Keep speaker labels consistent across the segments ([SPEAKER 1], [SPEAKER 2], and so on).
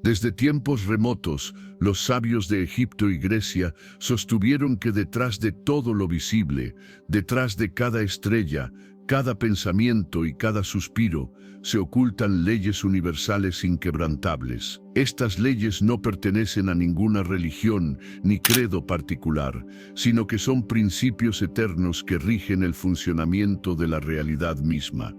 [SPEAKER 1] Desde tiempos remotos, los sabios de Egipto y Grecia sostuvieron que detrás de todo lo visible, detrás de cada estrella, cada pensamiento y cada suspiro, se ocultan leyes universales inquebrantables. Estas leyes no pertenecen a ninguna religión ni credo particular, sino que son principios eternos que rigen el funcionamiento de la realidad misma.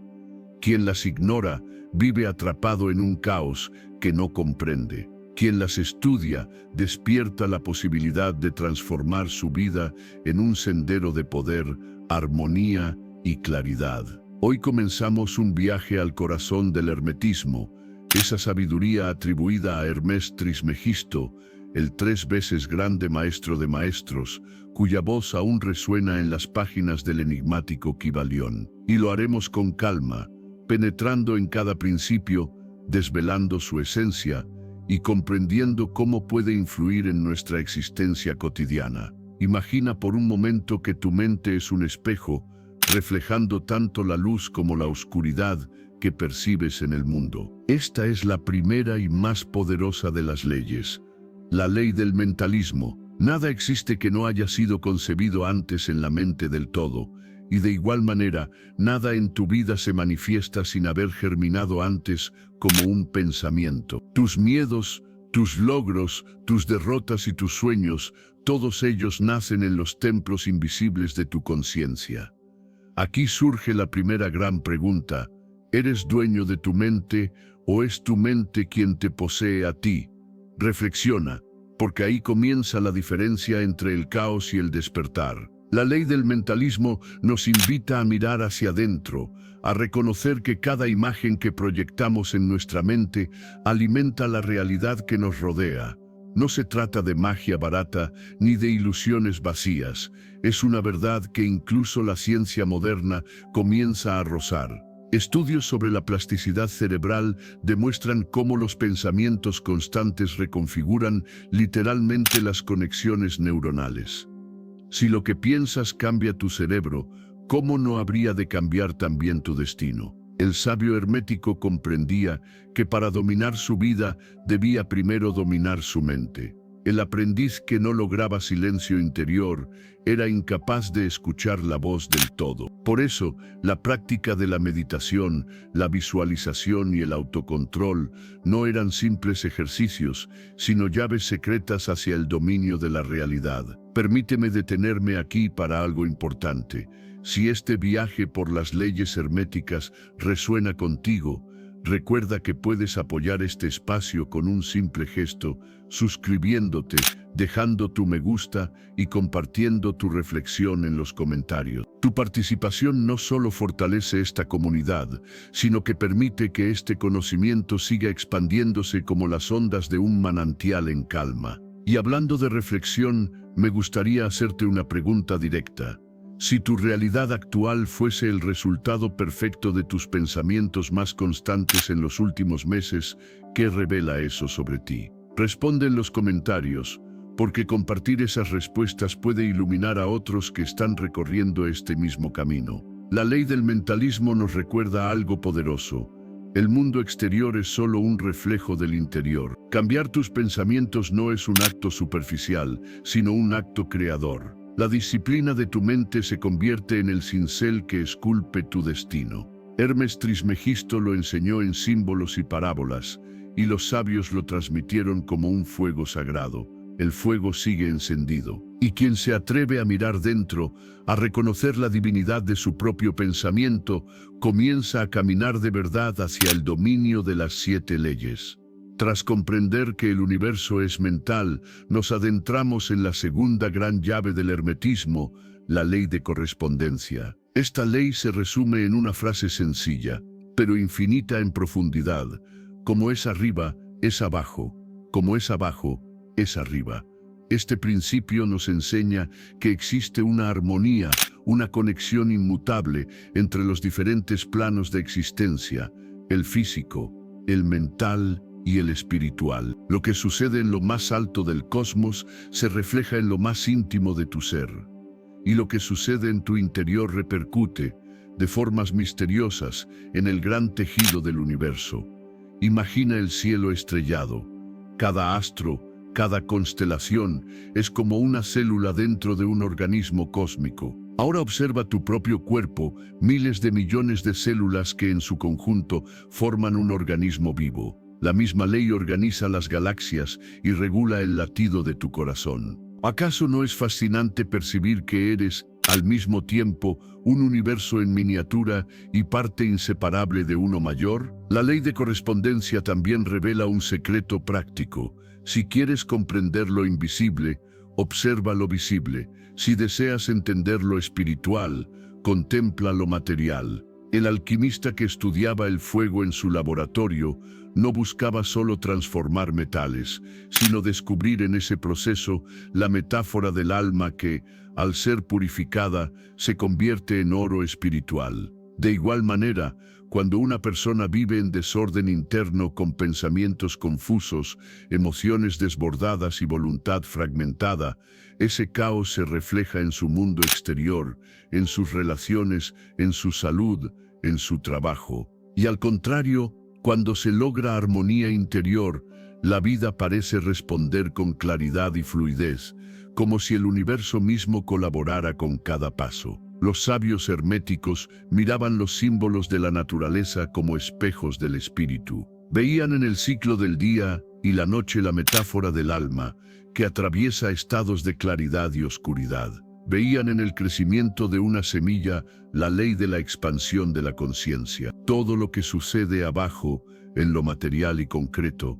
[SPEAKER 1] Quien las ignora, vive atrapado en un caos que no comprende. Quien las estudia, despierta la posibilidad de transformar su vida en un sendero de poder, armonía y claridad. Hoy comenzamos un viaje al corazón del hermetismo, esa sabiduría atribuida a Hermes Trismegisto, el 3 veces grande maestro de maestros, cuya voz aún resuena en las páginas del enigmático Kybalión. Y lo haremos con calma, penetrando en cada principio, desvelando su esencia y comprendiendo cómo puede influir en nuestra existencia cotidiana. Imagina por un momento que tu mente es un espejo, reflejando tanto la luz como la oscuridad que percibes en el mundo. Esta es la primera y más poderosa de las leyes, la ley del mentalismo. Nada existe que no haya sido concebido antes en la mente del todo, y de igual manera, nada en tu vida se manifiesta sin haber germinado antes como un pensamiento. Tus miedos, tus logros, tus derrotas y tus sueños, todos ellos nacen en los templos invisibles de tu conciencia. Aquí surge la primera gran pregunta: ¿eres dueño de tu mente o es tu mente quien te posee a ti? Reflexiona, porque ahí comienza la diferencia entre el caos y el despertar. La ley del mentalismo nos invita a mirar hacia adentro, a reconocer que cada imagen que proyectamos en nuestra mente alimenta la realidad que nos rodea. No se trata de magia barata ni de ilusiones vacías. Es una verdad que incluso la ciencia moderna comienza a rozar. Estudios sobre la plasticidad cerebral demuestran cómo los pensamientos constantes reconfiguran literalmente las conexiones neuronales. Si lo que piensas cambia tu cerebro, ¿cómo no habría de cambiar también tu destino? El sabio hermético comprendía que para dominar su vida debía primero dominar su mente. El aprendiz que no lograba silencio interior era incapaz de escuchar la voz del todo. Por eso, la práctica de la meditación, la visualización y el autocontrol no eran simples ejercicios, sino llaves secretas hacia el dominio de la realidad. Permíteme detenerme aquí para algo importante. Si este viaje por las leyes herméticas resuena contigo, recuerda que puedes apoyar este espacio con un simple gesto, suscribiéndote, dejando tu me gusta y compartiendo tu reflexión en los comentarios. Tu participación no solo fortalece esta comunidad, sino que permite que este conocimiento siga expandiéndose como las ondas de un manantial en calma. Y hablando de reflexión, me gustaría hacerte una pregunta directa. Si tu realidad actual fuese el resultado perfecto de tus pensamientos más constantes en los últimos meses, ¿qué revela eso sobre ti? Responde en los comentarios, porque compartir esas respuestas puede iluminar a otros que están recorriendo este mismo camino. La ley del mentalismo nos recuerda algo poderoso. El mundo exterior es solo un reflejo del interior. Cambiar tus pensamientos no es un acto superficial, sino un acto creador. La disciplina de tu mente se convierte en el cincel que esculpe tu destino. Hermes Trismegisto lo enseñó en símbolos y parábolas, y los sabios lo transmitieron como un fuego sagrado. El fuego sigue encendido, y quien se atreve a mirar dentro, a reconocer la divinidad de su propio pensamiento, comienza a caminar de verdad hacia el dominio de las 7 leyes. Tras comprender que el universo es mental, nos adentramos en la segunda gran llave del hermetismo, la ley de correspondencia. Esta ley se resume en una frase sencilla, pero infinita en profundidad. Como es arriba, es abajo. Como es abajo, es arriba. Este principio nos enseña que existe una armonía, una conexión inmutable entre los diferentes planos de existencia, el físico, el mental y el espiritual. Lo que sucede en lo más alto del cosmos se refleja en lo más íntimo de tu ser. Y lo que sucede en tu interior repercute, de formas misteriosas, en el gran tejido del universo. Imagina el cielo estrellado. Cada astro, cada constelación, es como una célula dentro de un organismo cósmico. Ahora observa tu propio cuerpo, miles de millones de células que en su conjunto forman un organismo vivo. La misma ley organiza las galaxias y regula el latido de tu corazón. ¿Acaso no es fascinante percibir que eres, al mismo tiempo, un universo en miniatura y parte inseparable de uno mayor? La ley de correspondencia también revela un secreto práctico. Si quieres comprender lo invisible, observa lo visible. Si deseas entender lo espiritual, contempla lo material. El alquimista que estudiaba el fuego en su laboratorio no buscaba solo transformar metales, sino descubrir en ese proceso la metáfora del alma que, al ser purificada, se convierte en oro espiritual. De igual manera, cuando una persona vive en desorden interno con pensamientos confusos, emociones desbordadas y voluntad fragmentada, ese caos se refleja en su mundo exterior, en sus relaciones, en su salud, en su trabajo. Y al contrario, cuando se logra armonía interior, la vida parece responder con claridad y fluidez, como si el universo mismo colaborara con cada paso. Los sabios herméticos miraban los símbolos de la naturaleza como espejos del espíritu. Veían en el ciclo del día y la noche la metáfora del alma, que atraviesa estados de claridad y oscuridad. Veían en el crecimiento de una semilla la ley de la expansión de la conciencia. Todo lo que sucede abajo, en lo material y concreto,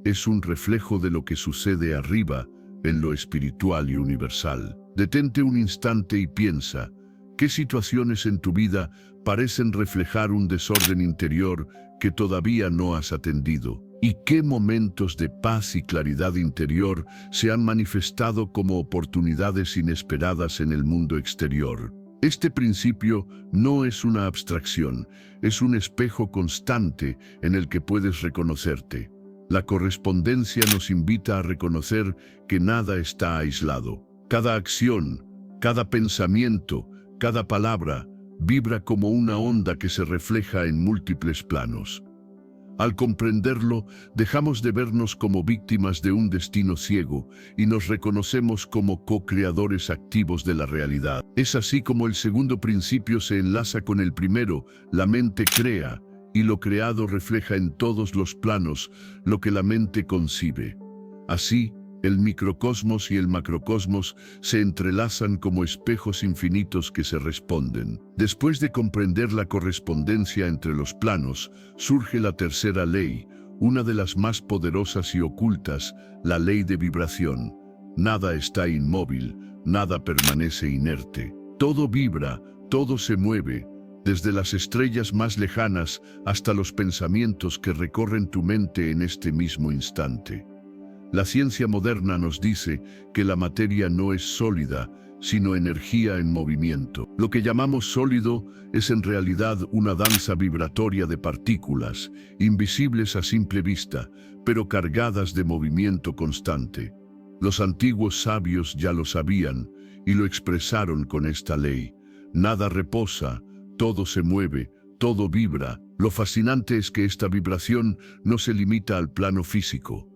[SPEAKER 1] es un reflejo de lo que sucede arriba, en lo espiritual y universal. Detente un instante y piensa, ¿qué situaciones en tu vida parecen reflejar un desorden interior que todavía no has atendido? ¿Y qué momentos de paz y claridad interior se han manifestado como oportunidades inesperadas en el mundo exterior? Este principio no es una abstracción, es un espejo constante en el que puedes reconocerte. La correspondencia nos invita a reconocer que nada está aislado. Cada acción, cada pensamiento, cada palabra vibra como una onda que se refleja en múltiples planos. Al comprenderlo, dejamos de vernos como víctimas de un destino ciego y nos reconocemos como co-creadores activos de la realidad. Es así como el segundo principio se enlaza con el primero: la mente crea, y lo creado refleja en todos los planos lo que la mente concibe. Así, el microcosmos y el macrocosmos se entrelazan como espejos infinitos que se responden. Después de comprender la correspondencia entre los planos, surge la tercera ley, una de las más poderosas y ocultas, la ley de vibración. Nada está inmóvil, nada permanece inerte. Todo vibra, todo se mueve, desde las estrellas más lejanas hasta los pensamientos que recorren tu mente en este mismo instante. La ciencia moderna nos dice que la materia no es sólida, sino energía en movimiento. Lo que llamamos sólido es en realidad una danza vibratoria de partículas, invisibles a simple vista, pero cargadas de movimiento constante. Los antiguos sabios ya lo sabían y lo expresaron con esta ley. Nada reposa, todo se mueve, todo vibra. Lo fascinante es que esta vibración no se limita al plano físico.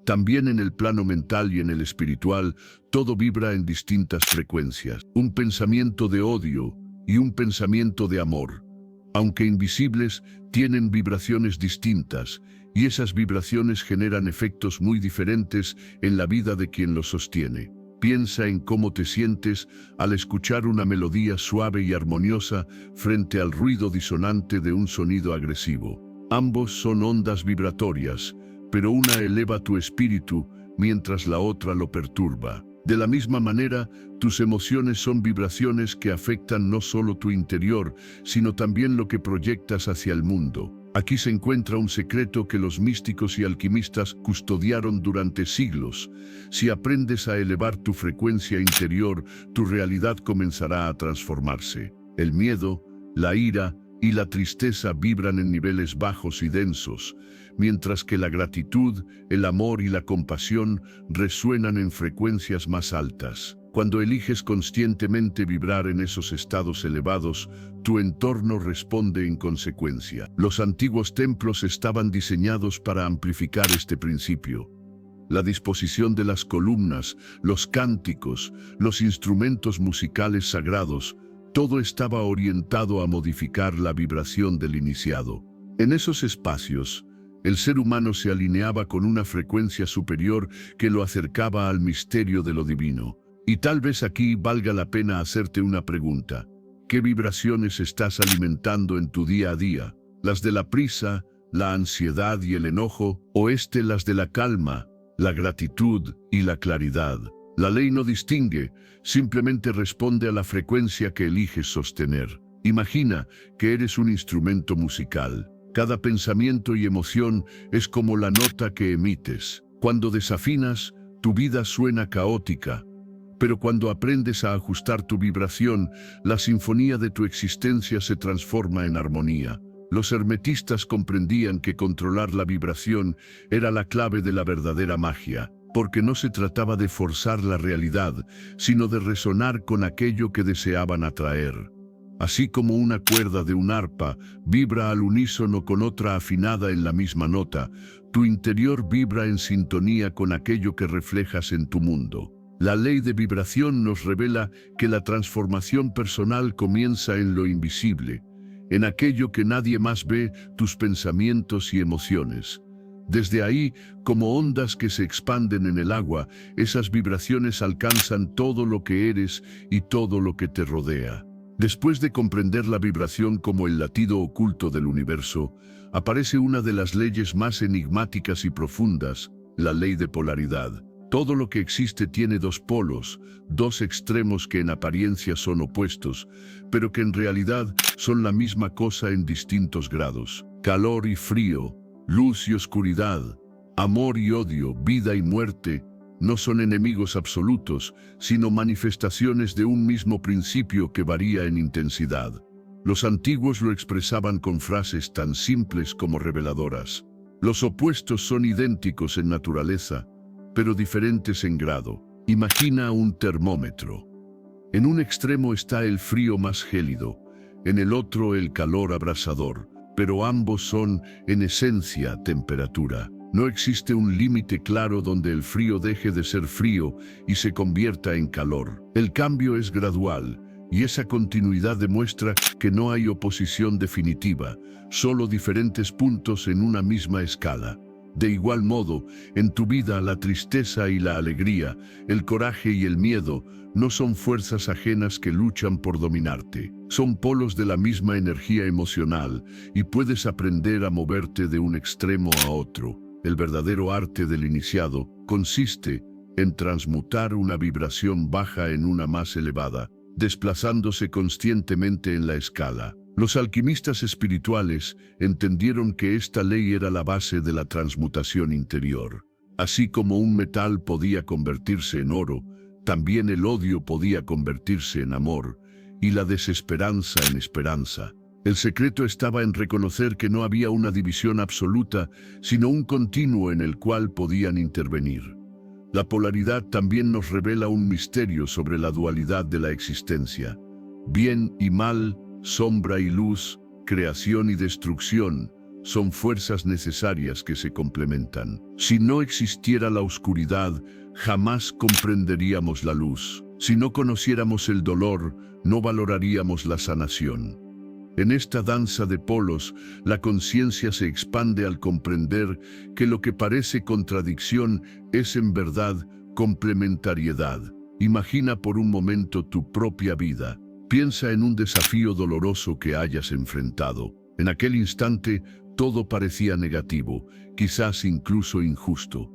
[SPEAKER 1] También en el plano mental y en el espiritual, todo vibra en distintas frecuencias. Un pensamiento de odio y un pensamiento de amor, aunque invisibles, tienen vibraciones distintas, y esas vibraciones generan efectos muy diferentes en la vida de quien los sostiene. Piensa en cómo te sientes al escuchar una melodía suave y armoniosa frente al ruido disonante de un sonido agresivo. Ambos son ondas vibratorias, pero una eleva tu espíritu mientras la otra lo perturba. De la misma manera, tus emociones son vibraciones que afectan no solo tu interior, sino también lo que proyectas hacia el mundo. Aquí se encuentra un secreto que los místicos y alquimistas custodiaron durante siglos. Si aprendes a elevar tu frecuencia interior, tu realidad comenzará a transformarse. El miedo, la ira y la tristeza vibran en niveles bajos y densos, mientras que la gratitud, el amor y la compasión resuenan en frecuencias más altas. Cuando eliges conscientemente vibrar en esos estados elevados, tu entorno responde en consecuencia. Los antiguos templos estaban diseñados para amplificar este principio. La disposición de las columnas, los cánticos, los instrumentos musicales sagrados, todo estaba orientado a modificar la vibración del iniciado. En esos espacios, el ser humano se alineaba con una frecuencia superior que lo acercaba al misterio de lo divino. Y tal vez aquí valga la pena hacerte una pregunta. ¿Qué vibraciones estás alimentando en tu día a día? ¿Las de la prisa, la ansiedad y el enojo, o las de la calma, la gratitud y la claridad? La ley no distingue, simplemente responde a la frecuencia que eliges sostener. Imagina que eres un instrumento musical. Cada pensamiento y emoción es como la nota que emites. Cuando desafinas, tu vida suena caótica. Pero cuando aprendes a ajustar tu vibración, la sinfonía de tu existencia se transforma en armonía. Los hermetistas comprendían que controlar la vibración era la clave de la verdadera magia, porque no se trataba de forzar la realidad, sino de resonar con aquello que deseaban atraer. Así como una cuerda de un arpa vibra al unísono con otra afinada en la misma nota, tu interior vibra en sintonía con aquello que reflejas en tu mundo. La ley de vibración nos revela que la transformación personal comienza en lo invisible, en aquello que nadie más ve, tus pensamientos y emociones. Desde ahí, como ondas que se expanden en el agua, esas vibraciones alcanzan todo lo que eres y todo lo que te rodea. Después de comprender la vibración como el latido oculto del universo, aparece una de las leyes más enigmáticas y profundas, la ley de polaridad. Todo lo que existe tiene dos polos, dos extremos que en apariencia son opuestos, pero que en realidad son la misma cosa en distintos grados. Calor y frío, luz y oscuridad, amor y odio, vida y muerte, no son enemigos absolutos, sino manifestaciones de un mismo principio que varía en intensidad. Los antiguos lo expresaban con frases tan simples como reveladoras. Los opuestos son idénticos en naturaleza, pero diferentes en grado. Imagina un termómetro. En un extremo está el frío más gélido, en el otro el calor abrasador, pero ambos son, en esencia, temperatura. No existe un límite claro donde el frío deje de ser frío y se convierta en calor. El cambio es gradual, y esa continuidad demuestra que no hay oposición definitiva, solo diferentes puntos en una misma escala. De igual modo, en tu vida la tristeza y la alegría, el coraje y el miedo, no son fuerzas ajenas que luchan por dominarte. Son polos de la misma energía emocional y puedes aprender a moverte de un extremo a otro. El verdadero arte del iniciado consiste en transmutar una vibración baja en una más elevada, desplazándose conscientemente en la escala. Los alquimistas espirituales entendieron que esta ley era la base de la transmutación interior. Así como un metal podía convertirse en oro, también el odio podía convertirse en amor, y la desesperanza en esperanza. El secreto estaba en reconocer que no había una división absoluta, sino un continuo en el cual podían intervenir. La polaridad también nos revela un misterio sobre la dualidad de la existencia. Bien y mal, sombra y luz, creación y destrucción, son fuerzas necesarias que se complementan. Si no existiera la oscuridad, jamás comprenderíamos la luz. Si no conociéramos el dolor, no valoraríamos la sanación. En esta danza de polos, la conciencia se expande al comprender que lo que parece contradicción es en verdad complementariedad. Imagina por un momento tu propia vida. Piensa en un desafío doloroso que hayas enfrentado. En aquel instante, todo parecía negativo, quizás incluso injusto.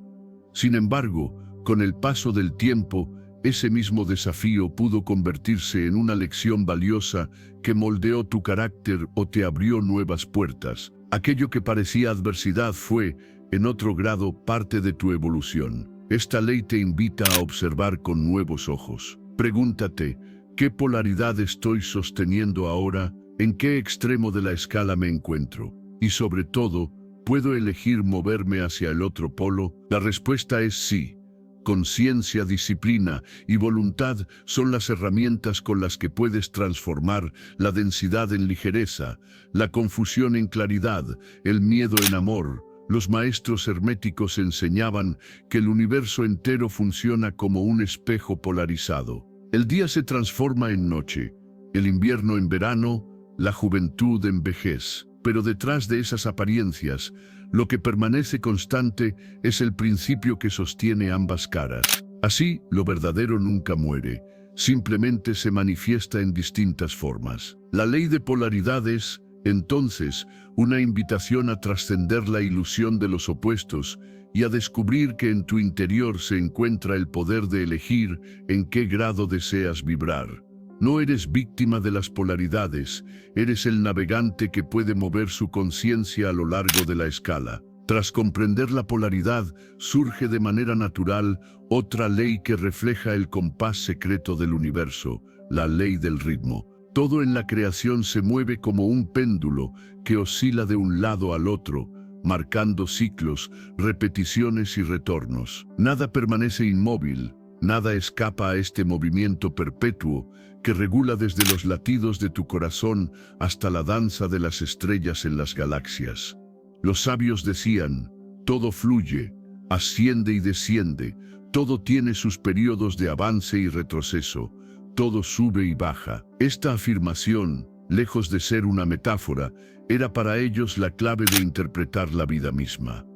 [SPEAKER 1] Sin embargo, con el paso del tiempo, ese mismo desafío pudo convertirse en una lección valiosa que moldeó tu carácter o te abrió nuevas puertas. Aquello que parecía adversidad fue, en otro grado, parte de tu evolución. Esta ley te invita a observar con nuevos ojos. Pregúntate, ¿qué polaridad estoy sosteniendo ahora? ¿En qué extremo de la escala me encuentro? Y sobre todo, ¿puedo elegir moverme hacia el otro polo? La respuesta es sí. Conciencia, disciplina y voluntad son las herramientas con las que puedes transformar la densidad en ligereza, la confusión en claridad, el miedo en amor, Los maestros herméticos enseñaban que el universo entero funciona como un espejo polarizado. El día se transforma en noche, el invierno en verano, la juventud en vejez. Pero detrás de esas apariencias, lo que permanece constante es el principio que sostiene ambas caras. Así, lo verdadero nunca muere, simplemente se manifiesta en distintas formas. La ley de polaridad es, entonces, una invitación a trascender la ilusión de los opuestos y a descubrir que en tu interior se encuentra el poder de elegir en qué grado deseas vibrar. No eres víctima de las polaridades, eres el navegante que puede mover su conciencia a lo largo de la escala. Tras comprender la polaridad, surge de manera natural otra ley que refleja el compás secreto del universo, la ley del ritmo. Todo en la creación se mueve como un péndulo que oscila de un lado al otro, marcando ciclos, repeticiones y retornos. Nada permanece inmóvil, nada escapa a este movimiento perpetuo que regula desde los latidos de tu corazón hasta la danza de las estrellas en las galaxias. Los sabios decían, todo fluye, asciende y desciende, todo tiene sus periodos de avance y retroceso, todo sube y baja. Esta afirmación, lejos de ser una metáfora, era para ellos la clave de interpretar la vida misma.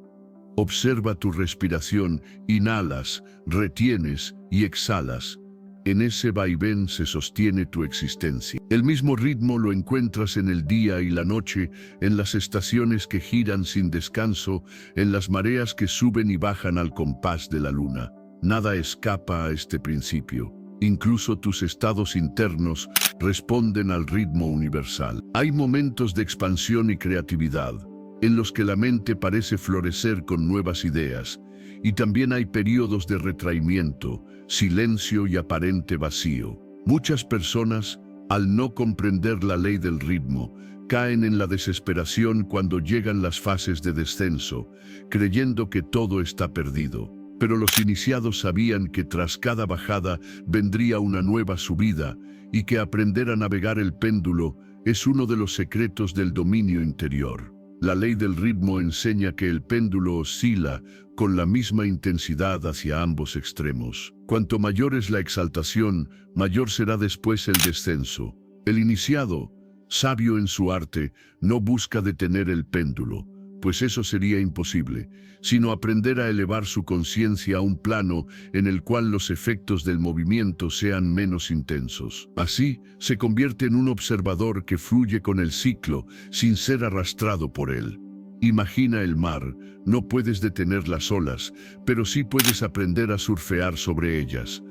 [SPEAKER 1] Observa tu respiración, inhalas, retienes y exhalas. En ese vaivén se sostiene tu existencia. El mismo ritmo lo encuentras en el día y la noche, en las estaciones que giran sin descanso, en las mareas que suben y bajan al compás de la luna. Nada escapa a este principio. Incluso tus estados internos responden al ritmo universal. Hay momentos de expansión y creatividad, en los que la mente parece florecer con nuevas ideas, y también hay periodos de retraimiento, silencio y aparente vacío. Muchas personas, al no comprender la ley del ritmo, caen en la desesperación cuando llegan las fases de descenso, creyendo que todo está perdido. Pero los iniciados sabían que tras cada bajada vendría una nueva subida y que aprender a navegar el péndulo es uno de los secretos del dominio interior. La ley del ritmo enseña que el péndulo oscila con la misma intensidad hacia ambos extremos. Cuanto mayor es la exaltación, mayor será después el descenso. El iniciado, sabio en su arte, no busca detener el péndulo, pues eso sería imposible, sino aprender a elevar su conciencia a un plano en el cual los efectos del movimiento sean menos intensos. Así, se convierte en un observador que fluye con el ciclo sin ser arrastrado por él. Imagina el mar, no puedes detener las olas, pero sí puedes aprender a surfear sobre ellas.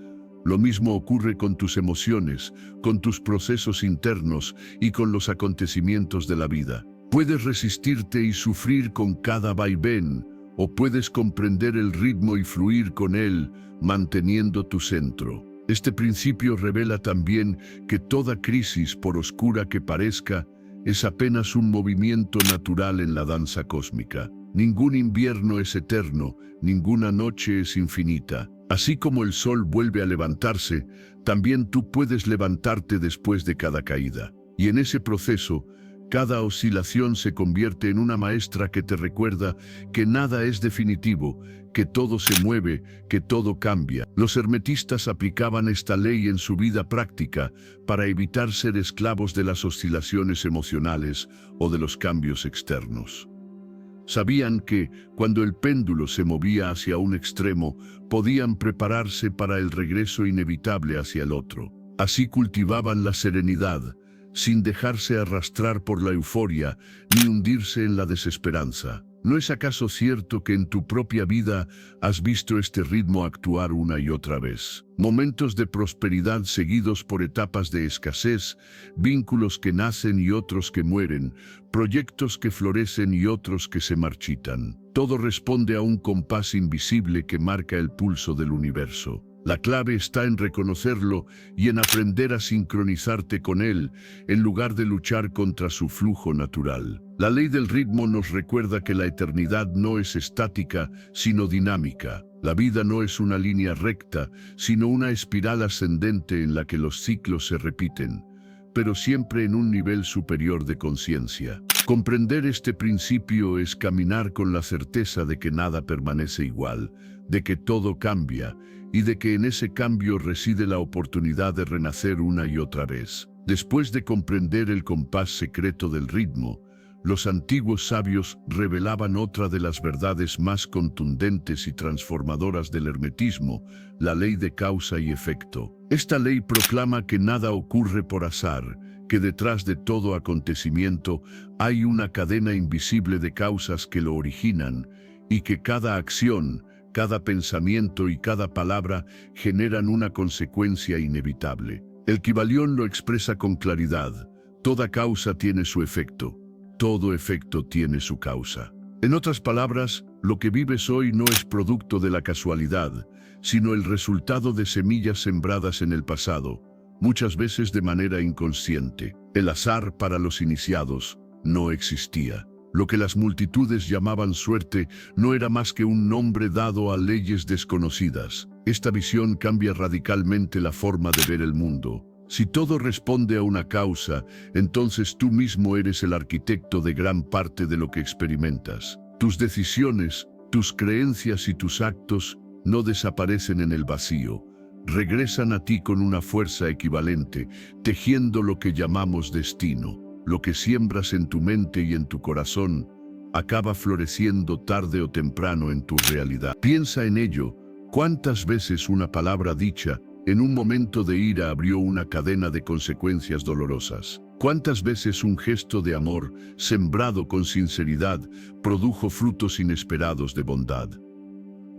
[SPEAKER 1] Lo mismo ocurre con tus emociones, con tus procesos internos y con los acontecimientos de la vida. Puedes resistirte y sufrir con cada vaivén, o puedes comprender el ritmo y fluir con él, manteniendo tu centro. Este principio revela también que toda crisis, por oscura que parezca, es apenas un movimiento natural en la danza cósmica. Ningún invierno es eterno, ninguna noche es infinita. Así como el sol vuelve a levantarse, también tú puedes levantarte después de cada caída. Y en ese proceso, cada oscilación se convierte en una maestra que te recuerda que nada es definitivo, que todo se mueve, que todo cambia. Los hermetistas aplicaban esta ley en su vida práctica para evitar ser esclavos de las oscilaciones emocionales o de los cambios externos. Sabían que, cuando el péndulo se movía hacia un extremo, podían prepararse para el regreso inevitable hacia el otro. Así cultivaban la serenidad, sin dejarse arrastrar por la euforia ni hundirse en la desesperanza. ¿No es acaso cierto que en tu propia vida has visto este ritmo actuar una y otra vez? Momentos de prosperidad seguidos por etapas de escasez, vínculos que nacen y otros que mueren, proyectos que florecen y otros que se marchitan. Todo responde a un compás invisible que marca el pulso del universo. La clave está en reconocerlo y en aprender a sincronizarte con él, en lugar de luchar contra su flujo natural. La ley del ritmo nos recuerda que la eternidad no es estática, sino dinámica. La vida no es una línea recta, sino una espiral ascendente en la que los ciclos se repiten, pero siempre en un nivel superior de conciencia. Comprender este principio es caminar con la certeza de que nada permanece igual, de que todo cambia y de que en ese cambio reside la oportunidad de renacer una y otra vez. Después de comprender el compás secreto del ritmo, los antiguos sabios revelaban otra de las verdades más contundentes y transformadoras del hermetismo, la ley de causa y efecto. Esta ley proclama que nada ocurre por azar, que detrás de todo acontecimiento hay una cadena invisible de causas que lo originan, y que cada acción, cada pensamiento y cada palabra generan una consecuencia inevitable. El Kybalión lo expresa con claridad: toda causa tiene su efecto. Todo efecto tiene su causa. En otras palabras, lo que vives hoy no es producto de la casualidad, sino el resultado de semillas sembradas en el pasado, muchas veces de manera inconsciente. El azar para los iniciados no existía. Lo que las multitudes llamaban suerte no era más que un nombre dado a leyes desconocidas. Esta visión cambia radicalmente la forma de ver el mundo. Si todo responde a una causa, entonces tú mismo eres el arquitecto de gran parte de lo que experimentas. Tus decisiones, tus creencias y tus actos no desaparecen en el vacío. Regresan a ti con una fuerza equivalente, tejiendo lo que llamamos destino. Lo que siembras en tu mente y en tu corazón acaba floreciendo tarde o temprano en tu realidad. Piensa en ello. ¿Cuántas veces una palabra dicha en un momento de ira abrió una cadena de consecuencias dolorosas? ¿Cuántas veces un gesto de amor, sembrado con sinceridad, produjo frutos inesperados de bondad?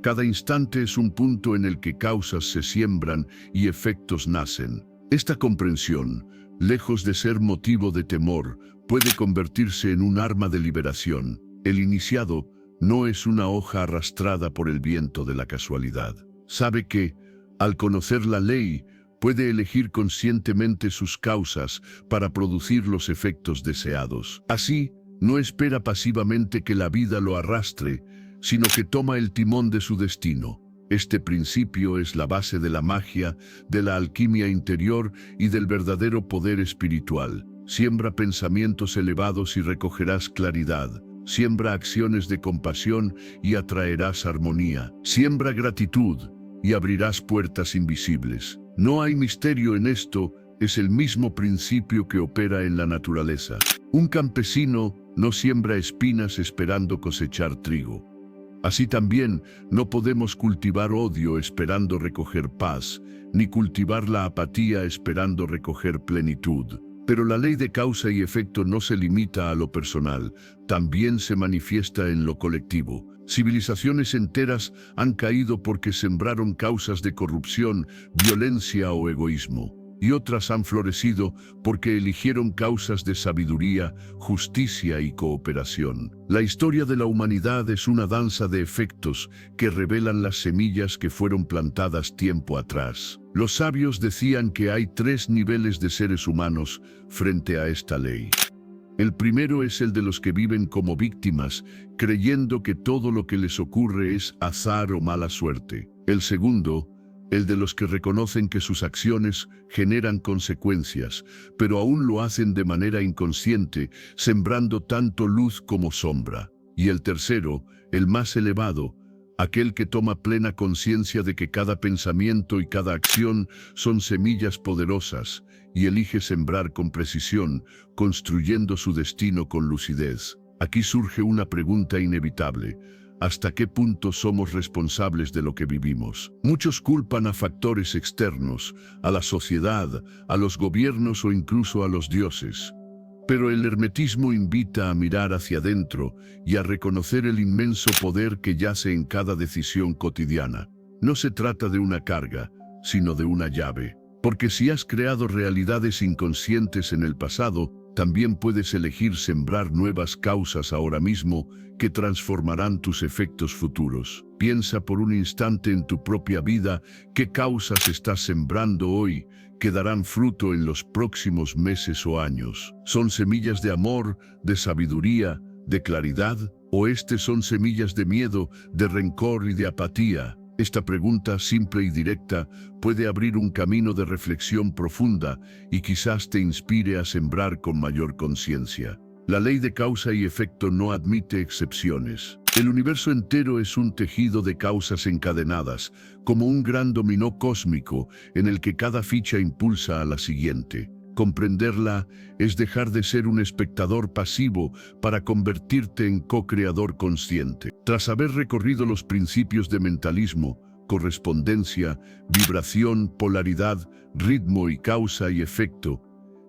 [SPEAKER 1] Cada instante es un punto en el que causas se siembran y efectos nacen. Esta comprensión, lejos de ser motivo de temor, puede convertirse en un arma de liberación. El iniciado no es una hoja arrastrada por el viento de la casualidad. Sabe que, al conocer la ley, puede elegir conscientemente sus causas para producir los efectos deseados. Así, no espera pasivamente que la vida lo arrastre, sino que toma el timón de su destino. Este principio es la base de la magia, de la alquimia interior y del verdadero poder espiritual. Siembra pensamientos elevados y recogerás claridad. Siembra acciones de compasión y atraerás armonía. Siembra gratitud y abrirás puertas invisibles. No hay misterio en esto, es el mismo principio que opera en la naturaleza. Un campesino no siembra espinas esperando cosechar trigo. Así también, no podemos cultivar odio esperando recoger paz, ni cultivar la apatía esperando recoger plenitud. Pero la ley de causa y efecto no se limita a lo personal, también se manifiesta en lo colectivo. Civilizaciones enteras han caído porque sembraron causas de corrupción, violencia o egoísmo. Y otras han florecido porque eligieron causas de sabiduría, justicia y cooperación. La historia de la humanidad es una danza de efectos que revelan las semillas que fueron plantadas tiempo atrás. Los sabios decían que hay 3 niveles de seres humanos frente a esta ley. El primero es el de los que viven como víctimas, creyendo que todo lo que les ocurre es azar o mala suerte. El segundo, el de los que reconocen que sus acciones generan consecuencias, pero aún lo hacen de manera inconsciente, sembrando tanto luz como sombra. Y el tercero, el más elevado, aquel que toma plena conciencia de que cada pensamiento y cada acción son semillas poderosas, y elige sembrar con precisión, construyendo su destino con lucidez. Aquí surge una pregunta inevitable: ¿hasta qué punto somos responsables de lo que vivimos? Muchos culpan a factores externos, a la sociedad, a los gobiernos o incluso a los dioses. Pero el hermetismo invita a mirar hacia adentro y a reconocer el inmenso poder que yace en cada decisión cotidiana. No se trata de una carga, sino de una llave. Porque si has creado realidades inconscientes en el pasado, también puedes elegir sembrar nuevas causas ahora mismo que transformarán tus efectos futuros. Piensa por un instante en tu propia vida, qué causas estás sembrando hoy que darán fruto en los próximos meses o años. ¿Son semillas de amor, de sabiduría, de claridad? ¿O son semillas de miedo, de rencor y de apatía? Esta pregunta simple y directa puede abrir un camino de reflexión profunda y quizás te inspire a sembrar con mayor conciencia. La ley de causa y efecto no admite excepciones. El universo entero es un tejido de causas encadenadas, como un gran dominó cósmico en el que cada ficha impulsa a la siguiente. Comprenderla es dejar de ser un espectador pasivo para convertirte en co-creador consciente. Tras haber recorrido los principios de mentalismo, correspondencia, vibración, polaridad, ritmo y causa y efecto,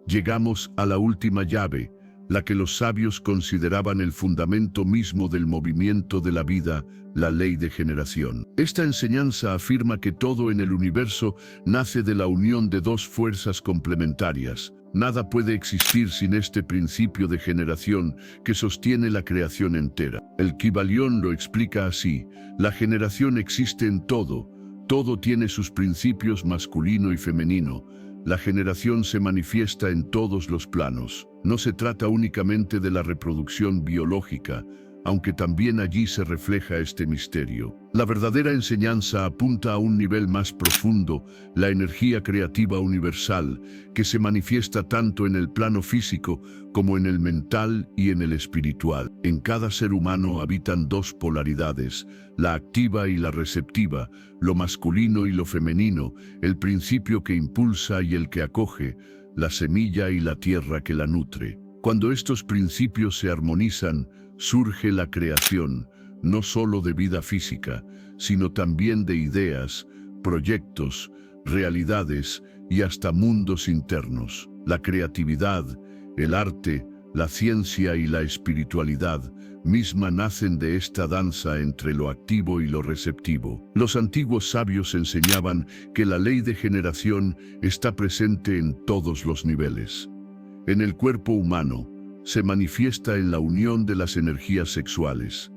[SPEAKER 1] llegamos a la última llave, la que los sabios consideraban el fundamento mismo del movimiento de la vida, la ley de generación. Esta enseñanza afirma que todo en el universo nace de la unión de dos fuerzas complementarias. Nada puede existir sin este principio de generación que sostiene la creación entera. El Kybalión lo explica así: la generación existe en todo, todo tiene sus principios masculino y femenino. La generación se manifiesta en todos los planos. No se trata únicamente de la reproducción biológica, aunque también allí se refleja este misterio. La verdadera enseñanza apunta a un nivel más profundo, la energía creativa universal, que se manifiesta tanto en el plano físico como en el mental y en el espiritual. En cada ser humano habitan dos polaridades, la activa y la receptiva, lo masculino y lo femenino, el principio que impulsa y el que acoge, la semilla y la tierra que la nutre. Cuando estos principios se armonizan, surge la creación, no solo de vida física, sino también de ideas, proyectos, realidades y hasta mundos internos. La creatividad, el arte, la ciencia y la espiritualidad misma nacen de esta danza entre lo activo y lo receptivo. Los antiguos sabios enseñaban que la ley de generación está presente en todos los niveles. En el cuerpo humano, se manifiesta en la unión de las energías sexuales.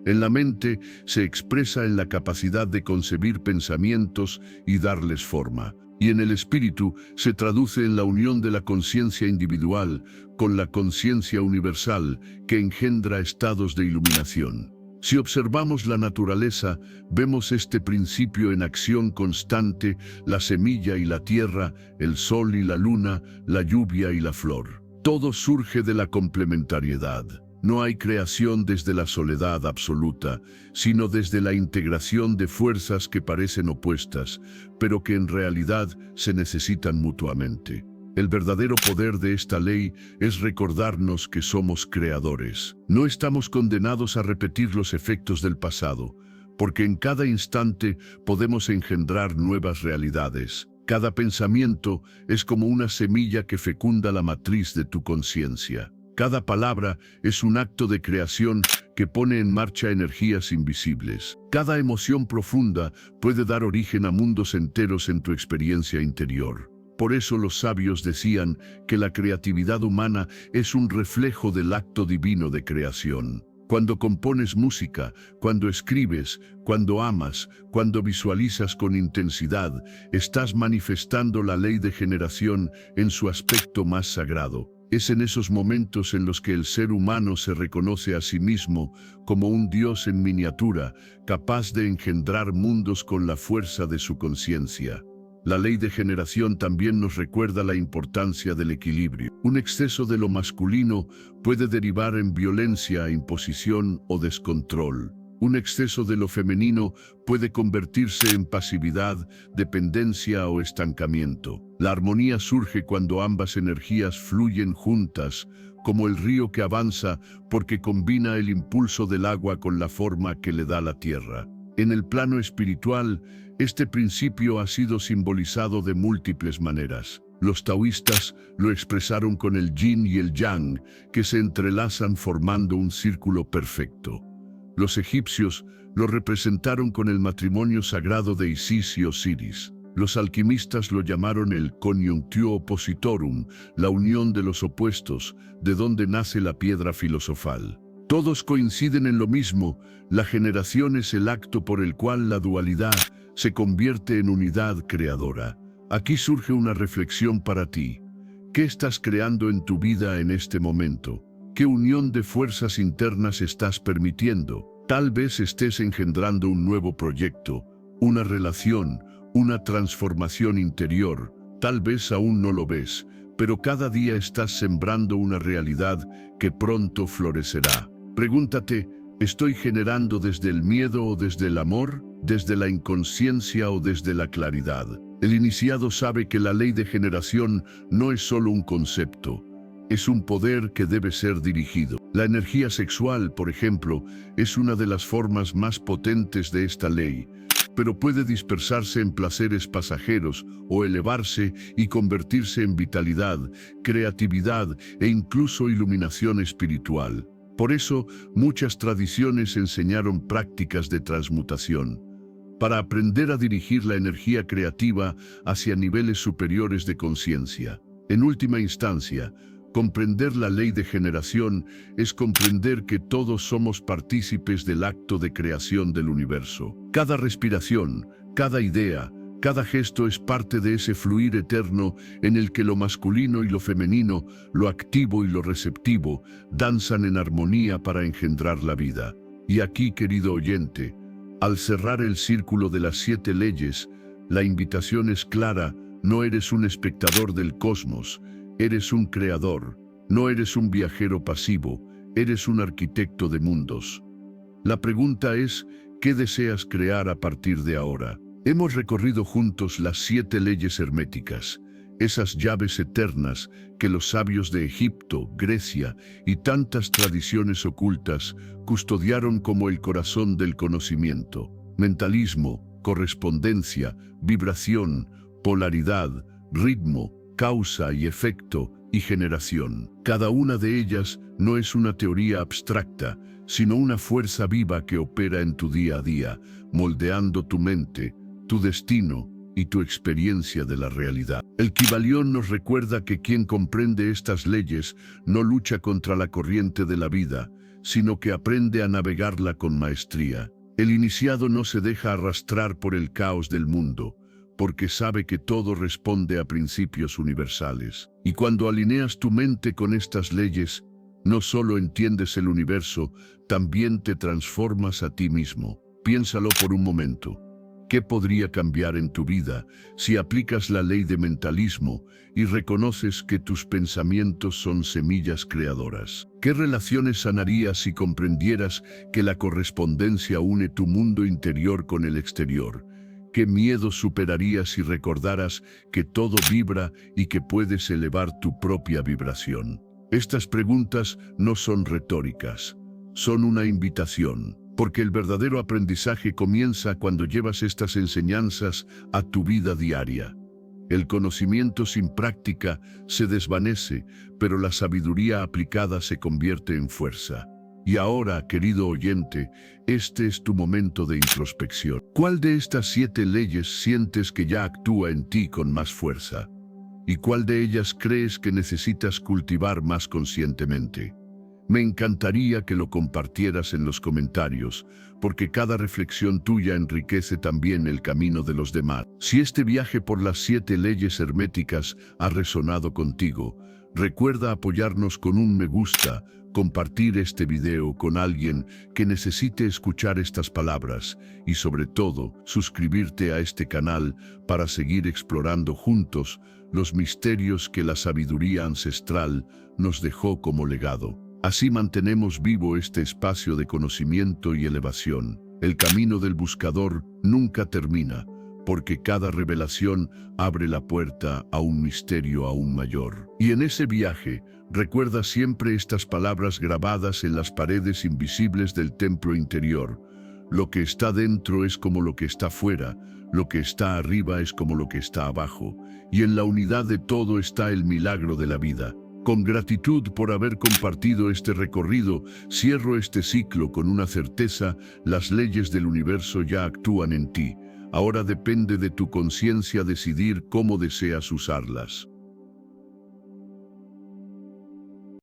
[SPEAKER 1] En la mente se expresa en la capacidad de concebir pensamientos y darles forma. Y en el espíritu se traduce en la unión de la conciencia individual con la conciencia universal que engendra estados de iluminación. Si observamos la naturaleza, vemos este principio en acción constante: la semilla y la tierra, el sol y la luna, la lluvia y la flor. Todo surge de la complementariedad. No hay creación desde la soledad absoluta, sino desde la integración de fuerzas que parecen opuestas, pero que en realidad se necesitan mutuamente. El verdadero poder de esta ley es recordarnos que somos creadores. No estamos condenados a repetir los efectos del pasado, porque en cada instante podemos engendrar nuevas realidades. Cada pensamiento es como una semilla que fecunda la matriz de tu conciencia. Cada palabra es un acto de creación que pone en marcha energías invisibles. Cada emoción profunda puede dar origen a mundos enteros en tu experiencia interior. Por eso los sabios decían que la creatividad humana es un reflejo del acto divino de creación. Cuando compones música, cuando escribes, cuando amas, cuando visualizas con intensidad, estás manifestando la ley de generación en su aspecto más sagrado. Es en esos momentos en los que el ser humano se reconoce a sí mismo como un Dios en miniatura, capaz de engendrar mundos con la fuerza de su conciencia. La ley de generación también nos recuerda la importancia del equilibrio. Un exceso de lo masculino puede derivar en violencia, imposición o descontrol. Un exceso de lo femenino puede convertirse en pasividad, dependencia o estancamiento. La armonía surge cuando ambas energías fluyen juntas, como el río que avanza porque combina el impulso del agua con la forma que le da la tierra. En el plano espiritual, este principio ha sido simbolizado de múltiples maneras. Los taoístas lo expresaron con el yin y el yang, que se entrelazan formando un círculo perfecto. Los egipcios lo representaron con el matrimonio sagrado de Isis y Osiris. Los alquimistas lo llamaron el conjunctio oppositorum, la unión de los opuestos, de donde nace la piedra filosofal. Todos coinciden en lo mismo: la generación es el acto por el cual la dualidad se convierte en unidad creadora. Aquí surge una reflexión para ti. ¿Qué estás creando en tu vida en este momento? ¿Qué unión de fuerzas internas estás permitiendo? Tal vez estés engendrando un nuevo proyecto, una relación, una transformación interior. Tal vez aún no lo ves, pero cada día estás sembrando una realidad que pronto florecerá. Pregúntate, ¿estoy generando desde el miedo o desde el amor? ¿Desde la inconsciencia o desde la claridad? El iniciado sabe que la ley de generación no es solo un concepto, es un poder que debe ser dirigido. La energía sexual, por ejemplo, es una de las formas más potentes de esta ley, pero puede dispersarse en placeres pasajeros o elevarse y convertirse en vitalidad, creatividad e incluso iluminación espiritual. Por eso, muchas tradiciones enseñaron prácticas de transmutación, para aprender a dirigir la energía creativa hacia niveles superiores de conciencia. En última instancia, comprender la ley de generación es comprender que todos somos partícipes del acto de creación del universo. Cada respiración, cada idea, cada gesto es parte de ese fluir eterno en el que lo masculino y lo femenino, lo activo y lo receptivo, danzan en armonía para engendrar la vida. Y aquí, querido oyente, al cerrar el círculo de las 7 leyes, la invitación es clara: no eres un espectador del cosmos, eres un creador, no eres un viajero pasivo, eres un arquitecto de mundos. La pregunta es, ¿qué deseas crear a partir de ahora? Hemos recorrido juntos las 7 leyes herméticas, esas llaves eternas que los sabios de Egipto, Grecia y tantas tradiciones ocultas custodiaron como el corazón del conocimiento. Mentalismo, correspondencia, vibración, polaridad, ritmo, causa y efecto y generación. Cada una de ellas no es una teoría abstracta, sino una fuerza viva que opera en tu día a día, moldeando tu mente, tu destino y tu experiencia de la realidad. El Kybalión nos recuerda que quien comprende estas leyes no lucha contra la corriente de la vida, sino que aprende a navegarla con maestría. El iniciado no se deja arrastrar por el caos del mundo, porque sabe que todo responde a principios universales. Y cuando alineas tu mente con estas leyes, no solo entiendes el universo, también te transformas a ti mismo. Piénsalo por un momento. ¿Qué podría cambiar en tu vida si aplicas la ley de mentalismo y reconoces que tus pensamientos son semillas creadoras? ¿Qué relaciones sanarías si comprendieras que la correspondencia une tu mundo interior con el exterior? ¿Qué miedo superarías si recordaras que todo vibra y que puedes elevar tu propia vibración? Estas preguntas no son retóricas, son una invitación. Porque el verdadero aprendizaje comienza cuando llevas estas enseñanzas a tu vida diaria. El conocimiento sin práctica se desvanece, pero la sabiduría aplicada se convierte en fuerza. Y ahora, querido oyente, este es tu momento de introspección. ¿Cuál de estas 7 leyes sientes que ya actúa en ti con más fuerza? ¿Y cuál de ellas crees que necesitas cultivar más conscientemente? Me encantaría que lo compartieras en los comentarios, porque cada reflexión tuya enriquece también el camino de los demás. Si este viaje por las 7 leyes herméticas ha resonado contigo, recuerda apoyarnos con un me gusta, compartir este video con alguien que necesite escuchar estas palabras y sobre todo, suscribirte a este canal para seguir explorando juntos los misterios que la sabiduría ancestral nos dejó como legado. Así mantenemos vivo este espacio de conocimiento y elevación. El camino del buscador nunca termina, porque cada revelación abre la puerta a un misterio aún mayor. Y en ese viaje, recuerda siempre estas palabras grabadas en las paredes invisibles del templo interior. Lo que está dentro es como lo que está fuera, lo que está arriba es como lo que está abajo, y en la unidad de todo está el milagro de la vida. Con gratitud por haber compartido este recorrido, cierro este ciclo con una certeza: las leyes del universo ya actúan en ti. Ahora depende de tu conciencia decidir cómo deseas usarlas.